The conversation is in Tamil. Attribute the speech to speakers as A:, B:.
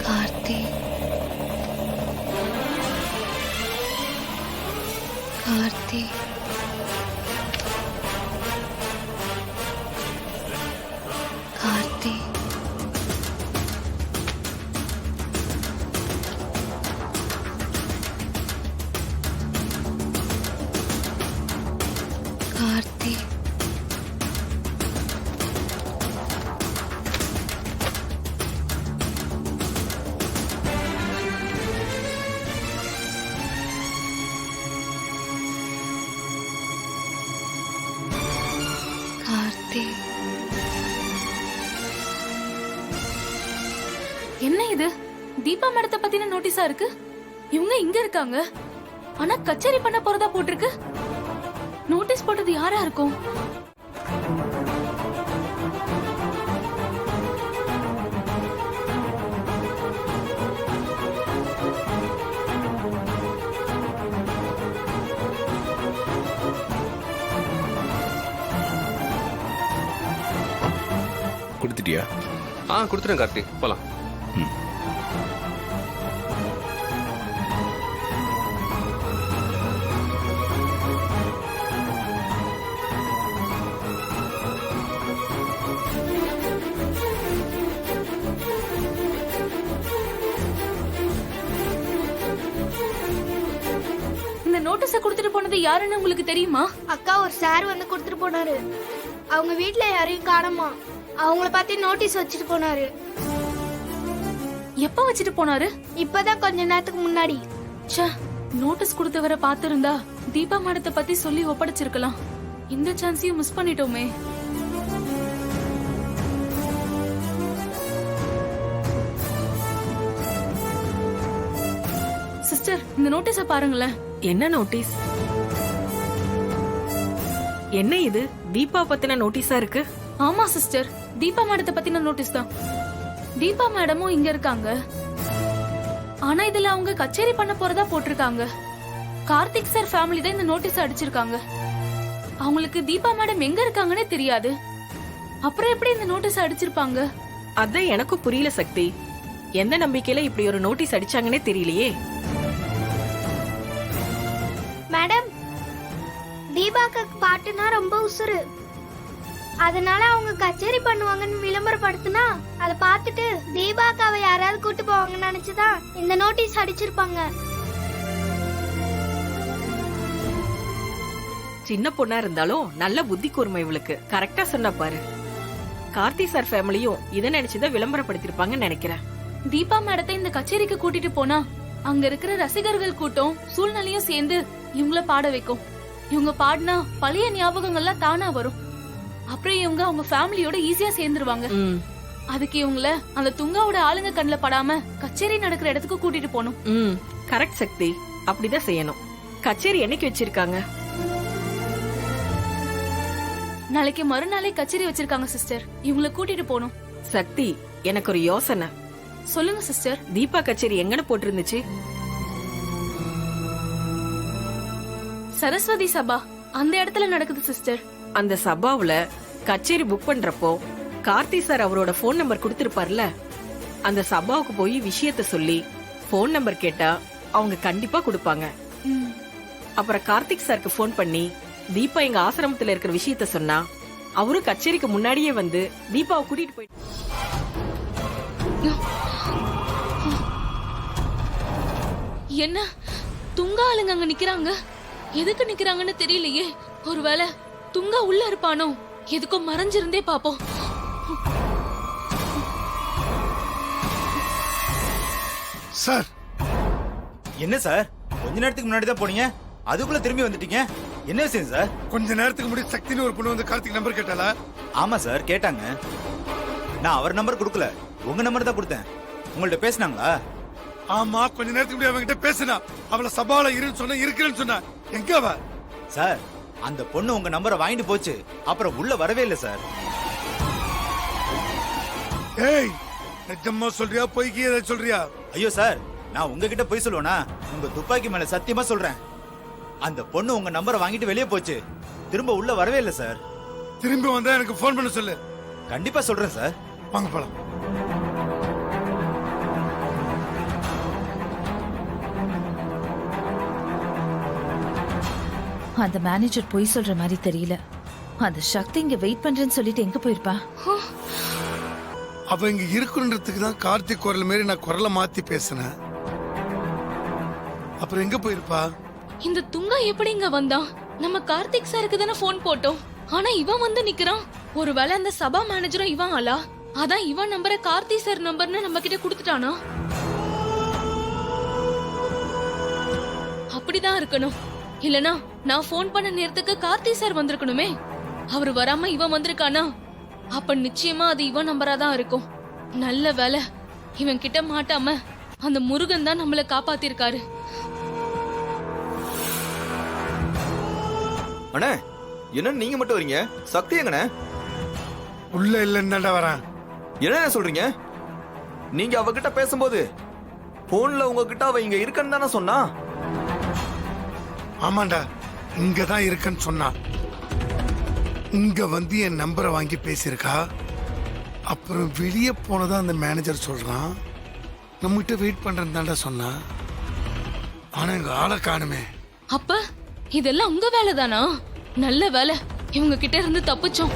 A: கார்த்தி கார்த்தி கார்த்தி கார்த்தி கார்த்தி கார்த்தி
B: என்ன இது தீபா மேடத்தை பத்தின நோட்டீஸா இருக்கு? இவங்க இங்க இருக்காங்க, ஆனா கச்சேரி பண்ண போறதா போட்டிருக்கு. நோட்டீஸ் போட்டது யாரா இருக்கும்?
C: கொடுத்துட்டியா?
D: கொடுத்துட்டேன் கார்த்தி, போலாம்.
B: இந்த நோட்டீஸ கொடுத்துட்டு போனது யாருன்னு உங்களுக்கு தெரியுமா?
E: அக்கா, ஒரு சார் வந்து கொடுத்துட்டு போனாரு. அவங்க வீட்ல யாரையும் காணோமா, அவங்கள பத்தி நோட்டீஸ் வச்சுட்டு போனாரு.
B: எப்ப வச்சுட்டு போனாரு?
E: இப்பதான் கொஞ்ச நேரத்துக்கு முன்னாடி.
B: ச்சே, நோட்டீஸ் கொடுத்தவரை பாத்திருந்தா தீபா மேடத்தை பத்தி சொல்லி ஒப்படைச்சிருக்கலாம். இந்த சான்ஸையும் மிஸ் பண்ணிட்டோமே. சிஸ்டர், இந்த நோட்டீஸ பாருங்களேன்.
F: என்ன நோட்டீஸ்? என்ன இது? தீபா பத்தின நோட்டீஸா இருக்கு?
B: ஆமா சிஸ்டர், தீபா மேடத்தை பத்தின நோட்டீஸ் தான். தீபா மேடமும் இங்க இருக்காங்க, ஆனா இதுல அவங்க கச்சேரி பண்ண போறதா போட்டிருக்காங்க. கார்த்திக் சார் ஃபேமிலி தான் இந்த நோட்டீஸ் அடிச்சிருக்காங்க. அவங்களுக்கு தீபா மேடம் எங்க இருக்காங்கன்னே தெரியாது. அப்புறம் எப்படி இந்த நோட்டீஸ் அடிச்சிருப்பாங்க?
F: அதான் எனக்கும் புரியல சக்தி. எந்த நம்பிக்கையில இப்படி ஒரு நோட்டீஸ் அடிச்சாங்கன்னே தெரியலையே.
E: மேடம், தீபாக்கு பாட்டுனா ரொம்ப உசுரு. அதனால அவங்க கச்சேரி பண்ணுவாங்கன்னு விளம்பரப்படுத்தினா அதை பார்த்துட்டு தீபாக்காவை யாராவது கூட்டு போவாங்கன்னு நினைச்சுதான் இந்த நோட்டீஸ் அடிச்சிருப்பாங்க.
F: சின்ன பொண்ணா இருந்தாலும் நல்ல புத்தி கூர்மை இவளுக்கு. கரெக்டா சொன்ன பாரு. கார்த்தி சார் ஃபேமிலியும் இதை நினைச்சுதான் விளம்பரப்படுத்திருப்பாங்கன்னு நினைக்கிறேன்.
B: தீபா மேடத்தை இந்த கச்சேரிக்கு கூட்டிட்டு போனா அங்க இருக்கிற ரசிகர்கள் கூட்டம் சூழ்நிலையும் சேர்ந்து இவங்கள பாட வைக்கும். இவங்க பாடினா பழைய ஞாபகங்கள்லாம் தானா வரும். அப்புறம் இவங்க அவங்க ஃபேமிலியோட ஈஸியா சேர்ந்துருவாங்க. அதுக்கு இவங்கள அந்த துங்காவோட ஆளுங்க கண்ணுல படாம கச்சேரி நடக்கிற இடத்துக்கு கூட்டிட்டு போகணும்.
F: கரெக்ட் சக்தி, அப்படிதான் செய்யணும். கச்சேரி என்னைக்கு வச்சிருக்காங்க?
B: நாளைக்கு மறுநாளே கச்சேரி வச்சிருக்காங்க சிஸ்டர். இவங்கள கூட்டிட்டு போகணும்.
F: சக்தி, எனக்கு ஒரு யோசனை.
B: சொல்லுங்க சிஸ்டர்.
F: தீபா கச்சேரி எங்கன்னு போட்டிருந்துச்சு?
B: சரஸ்வதி சபா அந்த இடத்துல நடக்குது சிஸ்டர்.
F: அந்த சபாவுல கச்சேரி புக் பண்றப்போ கார்த்தி சார் அவரோட போன் நம்பர் கொடுத்திருப்பார்ல, அந்த சபாவுக்கு போய் விஷயத்த சொல்லி போன் நம்பர் கேட்டா அவங்க கண்டிப்பா கொடுப்பாங்க. அப்புறம் கார்த்திக் சாருக்கு போன் பண்ணி தீபா எங்க ஆசிரமத்துல இருக்கிற விஷயத்த சொன்னா அவரும் கச்சேரிக்கு முன்னாடியே வந்து தீபாவை கூட்டிட்டு போயிட்டு.
B: என்ன துங்கா ஆளுங்க அங்க நிக்கிறாங்க? எதுக்கு நிக்கிறாங்கன்னு தெரியலையே. ஒருவேளை துங்கா உள்ள இருப்பானோ? எதுக்கும் மறைஞ்சிருந்தே பாப்போம்.
G: சார்,
H: என்ன சார், கொஞ்ச நேரத்துக்கு முன்னாடி தான் போனீங்க, அதுக்குள்ள திரும்பி வந்துட்டீங்க. என்ன விஷயம் சார்?
G: கொஞ்ச நேரத்துக்கு முன்னாடி சக்தின்னு ஒரு பொண்ணு வந்து கார்த்திக் நம்பர் கேட்டாளா?
H: ஆமா சார், கேட்டாங்க. நான் அவர் நம்பர் கொடுக்கல, உங்க நம்பர் தான் கொடுத்தேன். உங்கள்ட்ட பேசினாங்களா?
G: ஆமா, கொஞ்ச நேரத்துக்கு முன்னாடி அவங்கிட்ட பேசினா. அவளை சபால இருன்னு சொன்ன, இருக்கிறேன்னு சொன்ன. எங்க அவ?
H: சார், அந்த பொண்ணு உங்க நம்பரை வாங்கிட்டு போச்சு, அப்புறம் உள்ள வரவே இல்லை சார்.
G: ஏய், நிஜமா சொல்றியா பொய்க்கு ஏதாவது சொல்றியா?
H: ஐயோ சார், நான் உங்ககிட்ட போய் சொல்லுவேனா? உங்க துப்பாக்கி மேல சத்தியமா சொல்றேன், அந்த பொண்ணு உங்க நம்பரை வாங்கிட்டு வெளியே போச்சு, திரும்ப உள்ள வரவே இல்லை சார்.
G: திரும்பி வந்தா எனக்கு ஃபோன் பண்ண சொல்லு.
H: கண்டிப்பா சொல்றேன் சார்.
G: வாங்க போலாம்.
C: அந்த மேனேஜர் பொய் சொல்ற மாதிரி தெரியல. அந்த சக்தி இங்க வெயிட் பண்றேன்னு சொல்லிட்டு எங்க போயிருப்பா?
G: அவ இங்க இருக்குன்றதுக்கு தான் கார்த்திக் குரல் மாரி நான் குரலை மாத்தி பேசினேன். அப்புறம் எங்க போயிருப்பா?
B: இந்த துங்கா எப்படி இங்க வந்தான்? நம்ம கார்த்திக் சாருக்கு தானே போன் போட்டோம். ஆனா இவன் வந்து நிக்கிறான். ஒருவேளை அந்த சபா மேனேஜரும் இவன் ஆளா? அதான் இவன் நம்பரை கார்த்தி சார் நம்பர்னு நம்ம கிட்ட கொடுத்துட்டானா? அப்படிதான் இருக்கணும். இல்லனா நான் போன் பண்ண நேரத்துக்கு கார்த்தி சார் வந்திருக்கணுமே. அவர் வராம இவன் வந்திருக்கானா? அப்ப நிச்சயமா அது இவன் நம்பரா தான் இருக்கும். நல்ல வேலை இவன் கிட்ட மாட்டாம அந்த முருகன் தான் நம்மள காப்பாத்திருக்காரு.
I: அண்ணே, என்ன நீங்க மட்டும் வரீங்க? சக்தி எங்கண்ணே?
G: உள்ள இல்லன்னு தாண்டா வரேன்.
I: என்ன சொல்றீங்க? நீங்க அவகிட்ட பேசும்போது போன்ல உங்ககிட்ட அவ இங்க இருக்கன்னு தானே சொன்னா?
G: ஆமாண்டா, இங்க தான் இருக்கன்னு சொன்னா. இங்க வந்து என் நம்பரை வாங்கி பேசியிருக்கா. அப்புறம் வெளியே போனதா அந்த மேனேஜர் சொல்றான். நம்மகிட்ட வெயிட் பண்றேன்னு தாண்டா சொன்னா. ஆனா எங்க ஆளை காணுமே.
B: அப்ப இதெல்லாம் உங்க வேலை தானா? நல்ல வேலை இவங்க கிட்ட இருந்து தப்பிச்சோம்.